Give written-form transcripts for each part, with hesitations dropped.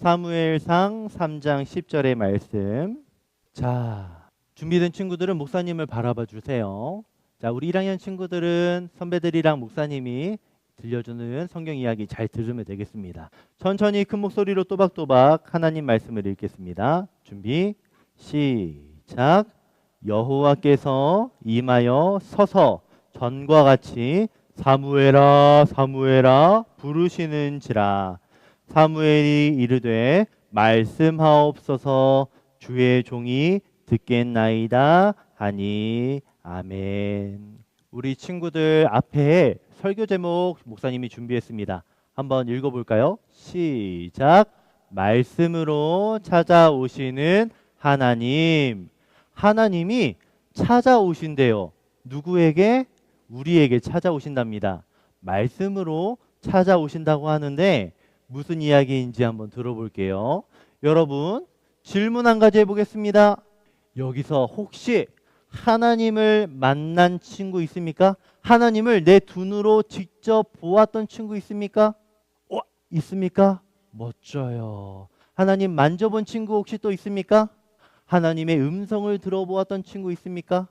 사무엘상 3장 10절의 말씀. 자, 준비된 친구들은 목사님을 바라봐 주세요. 자, 우리 1학년 친구들은 선배들이랑 목사님이 들려주는 성경 이야기 잘 들으면 되겠습니다. 천천히 큰 목소리로 또박또박 하나님 말씀을 읽겠습니다. 준비, 시작. 여호와께서 임하여 서서 전과 같이 사무엘아 사무엘아 부르시는지라. 사무엘이 이르되 말씀하옵소서 주의 종이 듣겠나이다 하니. 아멘. 우리 친구들 앞에 설교 제목 목사님이 준비했습니다. 한번 읽어볼까요? 시작. 말씀으로 찾아오시는 하나님. 하나님이 찾아오신대요. 누구에게? 우리에게 찾아오신답니다. 말씀으로 찾아오신다고 하는데 무슨 이야기인지 한번 들어볼게요. 여러분, 질문 한 가지 해보겠습니다. 여기서 혹시 하나님을 만난 친구 있습니까? 하나님을 내 눈으로 직접 보았던 친구 있습니까? 있습니까? 멋져요. 하나님 만져본 친구 혹시 또 있습니까? 하나님의 음성을 들어보았던 친구 있습니까?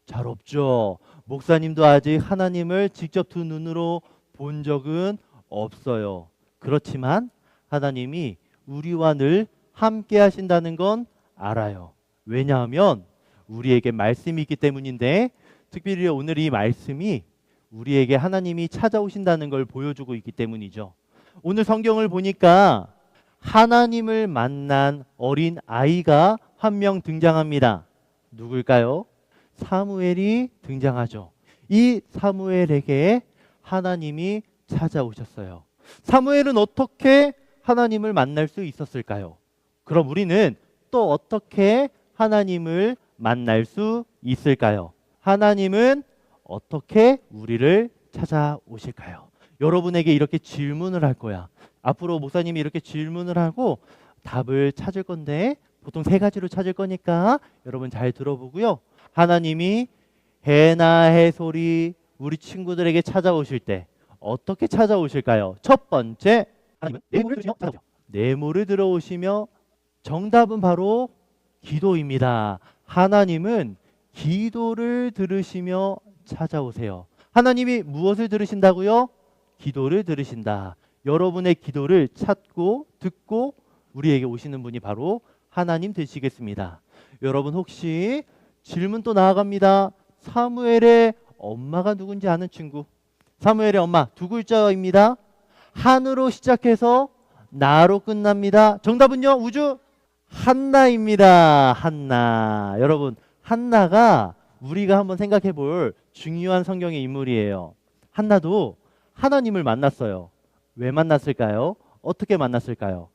잘 없죠. 목사님도 아직 하나님을 직접 두 눈으로 본 적은 없어요. 그렇지만 하나님이 우리와 늘 함께 하신다는 건 알아요. 왜냐하면 우리에게 말씀이 있기 때문인데, 특별히 오늘 이 말씀이 우리에게 하나님이 찾아오신다는 걸 보여주고 있기 때문이죠. 오늘 성경을 보니까 하나님을 만난 어린 아이가 한 명 등장합니다. 누굴까요? 사무엘이 등장하죠. 이 사무엘에게 하나님이 찾아오셨어요. 사무엘은 어떻게 하나님을 만날 수 있었을까요? 그럼 우리는 또 어떻게 하나님을 만날 수 있을까요? 하나님은 어떻게 우리를 찾아오실까요? 여러분에게 이렇게 질문을 할 거야. 앞으로 목사님이 이렇게 질문을 하고 답을 찾을 건데 보통 3가지로 찾을 거니까 여러분 잘 들어보고요. 하나님이 해나 해솔이 우리 친구들에게 찾아오실 때 어떻게 찾아오실까요? 첫 번째, 하나님은 뇌물을 들으시며 찾아오세요. 뇌물을 들어오시며, 정답은 바로 기도입니다. 하나님은 기도를 들으시며 찾아오세요. 하나님이 무엇을 들으신다고요? 기도를 들으신다. 여러분의 기도를 찾고 듣고 우리에게 오시는 분이 바로 하나님 되시겠습니다. 여러분 혹시 질문 또 나아갑니다. 사무엘의 엄마가 누군지 아는 친구? 사무엘의 엄마 2글자입니다. 한으로 시작해서 나로 끝납니다. 정답은요? 우주 한나입니다. 한나. 여러분, 한나가 우리가 한번 생각해 볼 중요한 성경의 인물이에요. 한나도 하나님을 만났어요. 왜 만났을까요? 어떻게 만났을까요?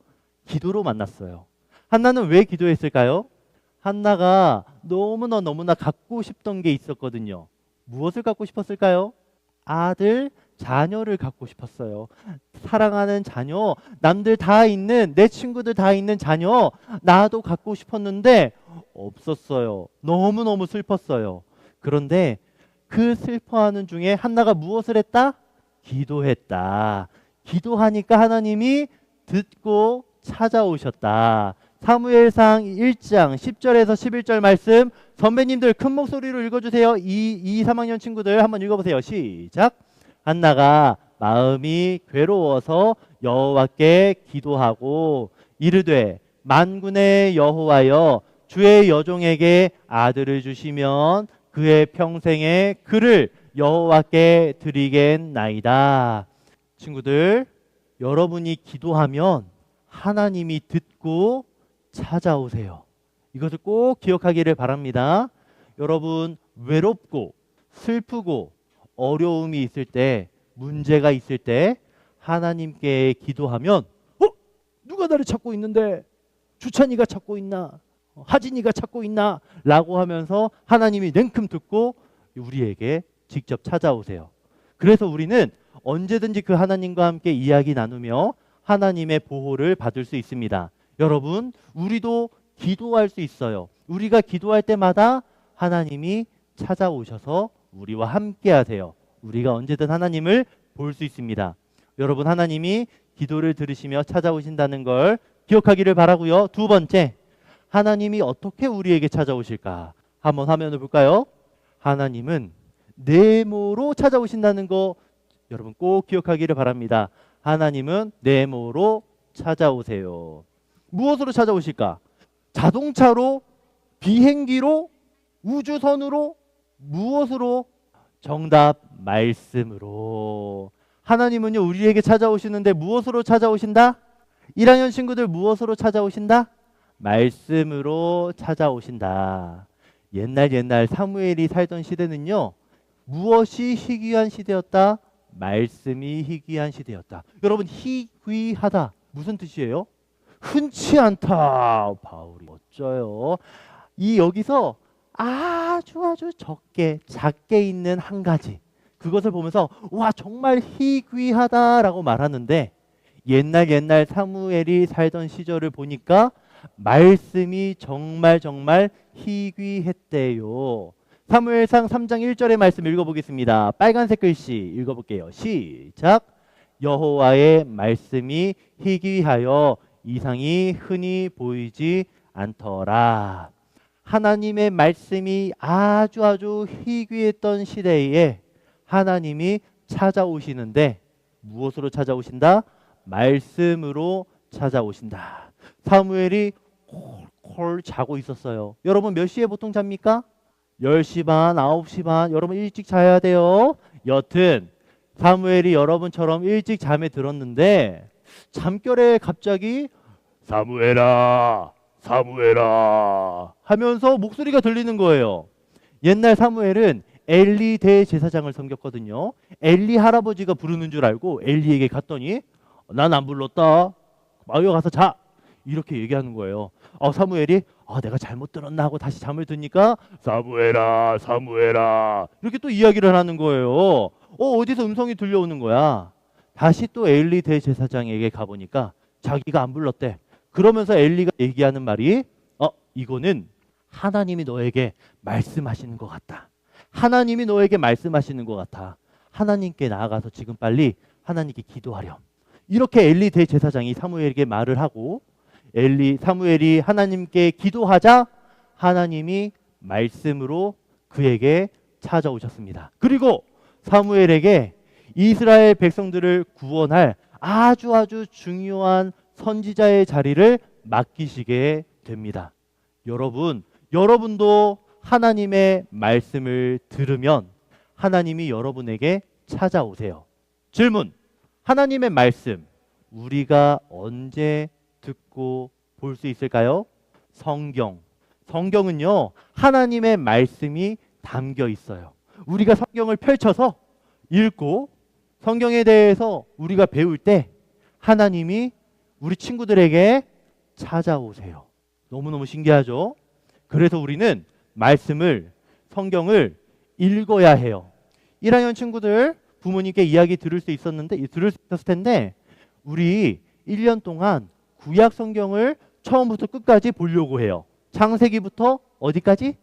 기도로 만났어요. 한나는 왜 기도했을까요? 한나가 너무나 갖고 싶던 게 있었거든요. 무엇을 갖고 싶었을까요? 아들, 자녀를 갖고 싶었어요. 사랑하는 자녀, 남들 다 있는, 내 친구들 다 있는 자녀, 나도 갖고 싶었는데 없었어요. 너무너무 슬펐어요. 그런데 그 슬퍼하는 중에 한나가 무엇을 했다? 기도했다. 기도하니까 하나님이 듣고 찾아오셨다. 사무엘상 1장 10절에서 11절 말씀, 선배님들 큰 목소리로 읽어주세요. 2, 3학년 친구들 한번 읽어보세요. 시작. 한나가 마음이 괴로워서 여호와께 기도하고 이르되 만군의 여호와여, 주의 여종에게 아들을 주시면 그의 평생에 그를 여호와께 드리겠나이다. 친구들, 여러분이 기도하면 하나님이 듣고 찾아오세요. 이것을 꼭 기억하기를 바랍니다. 여러분, 외롭고 슬프고 어려움이 있을 때, 문제가 있을 때 하나님께 기도하면 누가 나를 찾고 있는데? 주찬이가 찾고 있나? 하진이가 찾고 있나? 라고 하면서 하나님이 냉큼 듣고 우리에게 직접 찾아오세요. 그래서 우리는 언제든지 그 하나님과 함께 이야기 나누며 하나님의 보호를 받을 수 있습니다. 여러분, 우리도 기도할 수 있어요. 우리가 기도할 때마다 하나님이 찾아오셔서 우리와 함께 하세요. 우리가 언제든 하나님을 볼 수 있습니다. 여러분, 하나님이 기도를 들으시며 찾아오신다는 걸 기억하기를 바라고요. 두 번째, 하나님이 어떻게 우리에게 찾아오실까? 한번 화면을 볼까요? 하나님은 네모로 찾아오신다는 거 여러분 꼭 기억하기를 바랍니다. 하나님은 네모로 찾아오세요. 무엇으로 찾아오실까? 자동차로, 비행기로, 우주선으로, 무엇으로? 정답, 말씀으로. 하나님은요 우리에게 찾아오시는데 무엇으로 찾아오신다? 1학년 친구들 무엇으로 찾아오신다? 말씀으로 찾아오신다. 옛날 사무엘이 살던 시대는요 무엇이 희귀한 시대였다? 말씀이 희귀한 시대였다. 여러분 희귀하다 무슨 뜻이에요? 흔치 않다. 바울이 멋져요. 이 여기서 아주 작게 있는 한 가지 그것을 보면서 와 정말 희귀하다라고 말하는데 옛날 사무엘이 살던 시절을 보니까 말씀이 정말 희귀했대요. 사무엘상 3장 1절의 말씀 읽어보겠습니다. 빨간색 글씨 읽어볼게요. 시작. 여호와의 말씀이 희귀하여 이상이 흔히 보이지 않더라. 하나님의 말씀이 아주 희귀했던 시대에 하나님이 찾아오시는데 무엇으로 찾아오신다? 말씀으로 찾아오신다. 사무엘이 콜콜 자고 있었어요. 여러분 몇 시에 보통 잡니까? 10시 반, 9시 반. 여러분 일찍 자야 돼요. 여튼 사무엘이 여러분처럼 일찍 잠에 들었는데 잠결에 갑자기 사무엘아 사무엘아 하면서 목소리가 들리는 거예요. 옛날 사무엘은 엘리 대제사장을 섬겼거든요. 엘리 할아버지가 부르는 줄 알고 엘리에게 갔더니 난 안 불렀다. 마을에 가서 자. 이렇게 얘기하는 거예요. 사무엘이 내가 잘못 들었나 하고 다시 잠을 드니까 사무엘아 사무엘아 이렇게 또 이야기를 하는 거예요. 어디서 음성이 들려오는 거야. 다시 또 엘리 대제사장에게 가보니까 자기가 안 불렀대. 그러면서 엘리가 얘기하는 말이 이거는 하나님이 너에게 말씀하시는 것 같다. 하나님이 너에게 말씀하시는 것 같아. 하나님께 나아가서 지금 빨리 하나님께 기도하렴. 이렇게 엘리 대제사장이 사무엘에게 말을 하고 사무엘이 하나님께 기도하자 하나님이 말씀으로 그에게 찾아오셨습니다. 그리고 사무엘에게 이스라엘 백성들을 구원할 아주 중요한 선지자의 자리를 맡기시게 됩니다. 여러분도 하나님의 말씀을 들으면 하나님이 여러분에게 찾아오세요. 질문. 하나님의 말씀 우리가 언제 듣고 볼 수 있을까요? 성경은요 하나님의 말씀이 담겨 있어요. 우리가 성경을 펼쳐서 읽고 성경에 대해서 우리가 배울 때 하나님이 우리 친구들에게 찾아오세요. 너무너무 신기하죠? 그래서 우리는 성경을 읽어야 해요. 1학년 친구들 부모님께 이야기 들을 수 있었을 텐데 우리 1년 동안 구약 성경을 처음부터 끝까지 보려고 해요. 창세기부터 어디까지?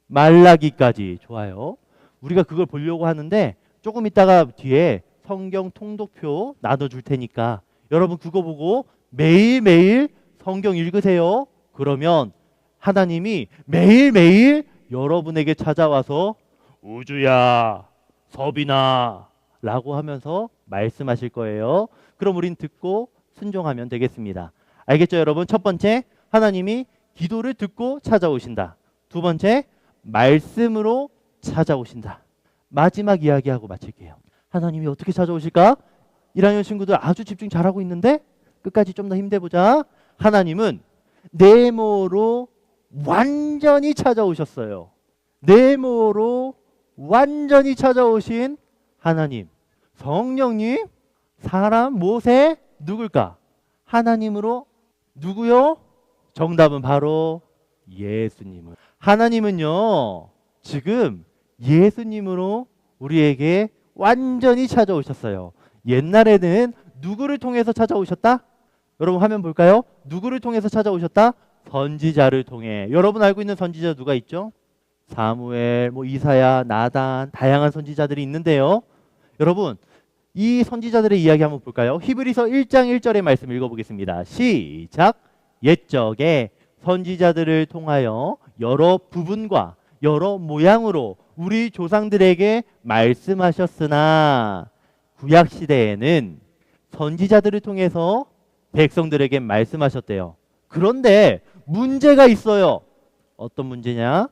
말라기까지. 좋아요. 우리가 그걸 보려고 하는데 조금 있다가 뒤에 성경 통독표 나눠줄 테니까 여러분 그거 보고 매일매일 성경 읽으세요. 그러면 하나님이 매일매일 여러분에게 찾아와서 우주야, 서빈아 라고 하면서 말씀하실 거예요. 그럼 우린 듣고 순종하면 되겠습니다. 알겠죠 여러분? 첫 번째, 하나님이 기도를 듣고 찾아오신다. 두 번째, 말씀으로 찾아오신다. 마지막 이야기하고 마칠게요. 하나님이 어떻게 찾아오실까? 1학년 친구들 아주 집중 잘하고 있는데 끝까지 좀 더 힘내보자. 하나님은 네모로 완전히 찾아오셨어요. 네모로 완전히 찾아오신 하나님, 성령님, 사람, 모세, 누굴까? 하나님으로 누구요? 정답은 바로 예수님을. 하나님은요 지금 예수님으로 우리에게 완전히 찾아오셨어요. 옛날에는 누구를 통해서 찾아오셨다? 여러분 화면 볼까요? 누구를 통해서 찾아오셨다? 선지자를 통해. 여러분 알고 있는 선지자 누가 있죠? 사무엘, 이사야, 나단, 다양한 선지자들이 있는데요. 여러분 이 선지자들의 이야기 한번 볼까요? 히브리서 1장 1절의 말씀 읽어보겠습니다. 시작. 옛적에 선지자들을 통하여 여러 부분과 여러 모양으로 우리 조상들에게 말씀하셨으나 구약 시대에는 선지자들을 통해서 백성들에게 말씀하셨대요. 그런데 문제가 있어요. 어떤 문제냐?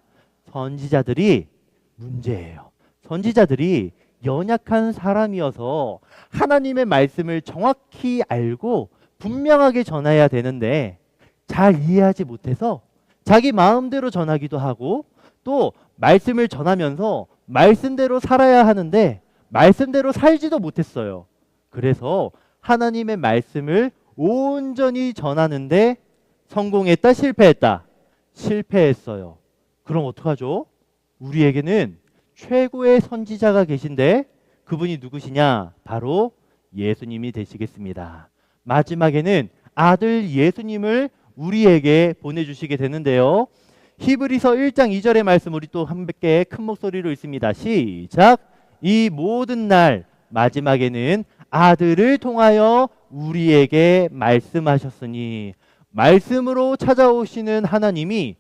선지자들이 문제예요. 선지자들이 연약한 사람이어서 하나님의 말씀을 정확히 알고 분명하게 전해야 되는데 잘 이해하지 못해서 자기 마음대로 전하기도 하고 또 말씀을 전하면서 말씀대로 살아야 하는데 말씀대로 살지도 못했어요. 그래서 하나님의 말씀을 온전히 전하는데 성공했다, 실패했다? 실패했어요. 그럼 어떡하죠? 우리에게는 최고의 선지자가 계신데 그분이 누구시냐? 바로 예수님이 되시겠습니다. 마지막에는 아들 예수님을 우리에게 보내주시게 되는데요. 히브리서 1장 2절의 말씀 우리 또 함께 큰 목소리로 읽습니다. 시작! 이 모든 날 마지막에는 아들을 통하여 우리에게 말씀하셨으니 말씀으로 찾아오시는 하나님이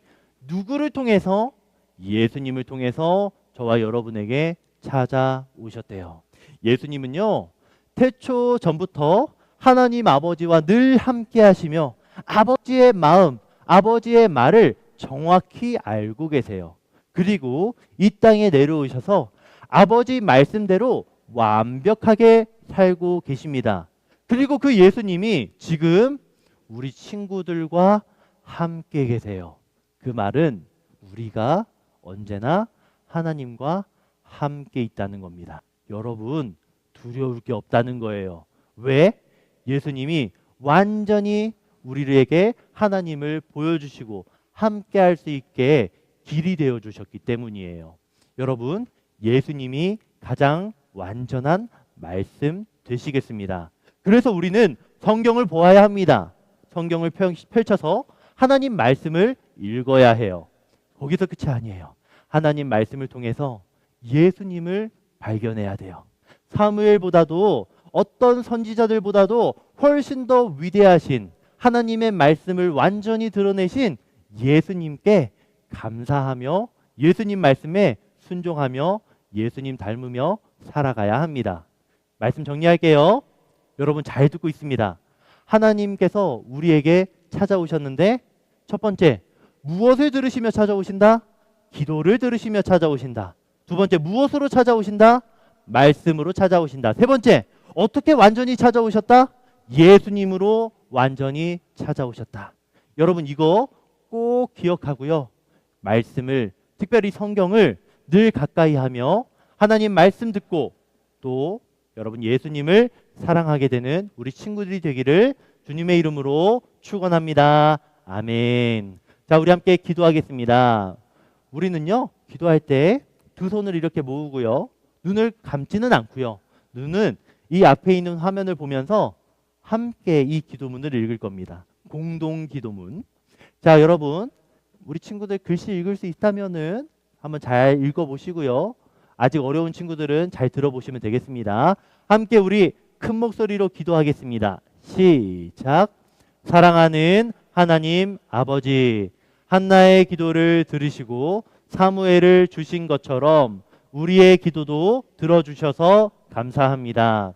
누구를 통해서? 예수님을 통해서 저와 여러분에게 찾아오셨대요. 예수님은요, 태초 전부터 하나님 아버지와 늘 함께 하시며 아버지의 마음, 아버지의 말을 정확히 알고 계세요. 그리고 이 땅에 내려오셔서 아버지 말씀대로 완벽하게 살고 계십니다. 그리고 그 예수님이 지금 우리 친구들과 함께 계세요. 그 말은 우리가 언제나 하나님과 함께 있다는 겁니다. 여러분, 두려울 게 없다는 거예요. 왜? 예수님이 완전히 우리에게 하나님을 보여주시고 함께 할 수 있게 길이 되어 주셨기 때문이에요. 여러분, 예수님이 가장 완전한 말씀 되시겠습니다. 그래서 우리는 성경을 보아야 합니다. 성경을 펼쳐서 하나님 말씀을 읽어야 해요. 거기서 끝이 아니에요. 하나님 말씀을 통해서 예수님을 발견해야 돼요. 사무엘보다도 어떤 선지자들보다도 훨씬 더 위대하신 하나님의 말씀을 완전히 드러내신 예수님께 감사하며 예수님 말씀에 순종하며 예수님 닮으며 살아가야 합니다. 말씀 정리할게요. 여러분 잘 듣고 있습니다. 하나님께서 우리에게 찾아오셨는데 첫 번째, 무엇을 들으시며 찾아오신다? 기도를 들으시며 찾아오신다. 두 번째, 무엇으로 찾아오신다? 말씀으로 찾아오신다. 세 번째, 어떻게 완전히 찾아오셨다? 예수님으로 완전히 찾아오셨다. 여러분 이거 꼭 기억하고요. 말씀을, 특별히 성경을 늘 가까이 하며 하나님 말씀 듣고 또 여러분 예수님을 사랑하게 되는 우리 친구들이 되기를 주님의 이름으로 축원합니다. 아멘. 자, 우리 함께 기도하겠습니다. 우리는요, 기도할 때 두 손을 이렇게 모으고요. 눈을 감지는 않고요. 눈은 이 앞에 있는 화면을 보면서 함께 이 기도문을 읽을 겁니다. 공동 기도문. 자, 여러분, 우리 친구들 글씨 읽을 수 있다면은 한번 잘 읽어보시고요. 아직 어려운 친구들은 잘 들어보시면 되겠습니다. 함께 우리 큰 목소리로 기도하겠습니다. 시작. 사랑하는 하나님 아버지, 한나의 기도를 들으시고 사무엘을 주신 것처럼 우리의 기도도 들어주셔서 감사합니다.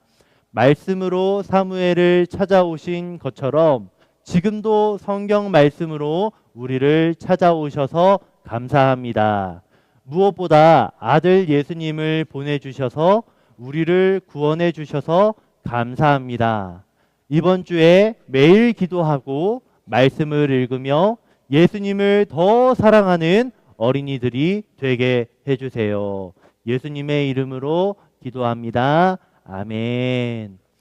말씀으로 사무엘을 찾아오신 것처럼 지금도 성경 말씀으로 우리를 찾아오셔서 감사합니다. 무엇보다 아들 예수님을 보내주셔서 우리를 구원해 주셔서 감사합니다. 이번 주에 매일 기도하고 말씀을 읽으며 예수님을 더 사랑하는 어린이들이 되게 해주세요. 예수님의 이름으로 기도합니다. 아멘.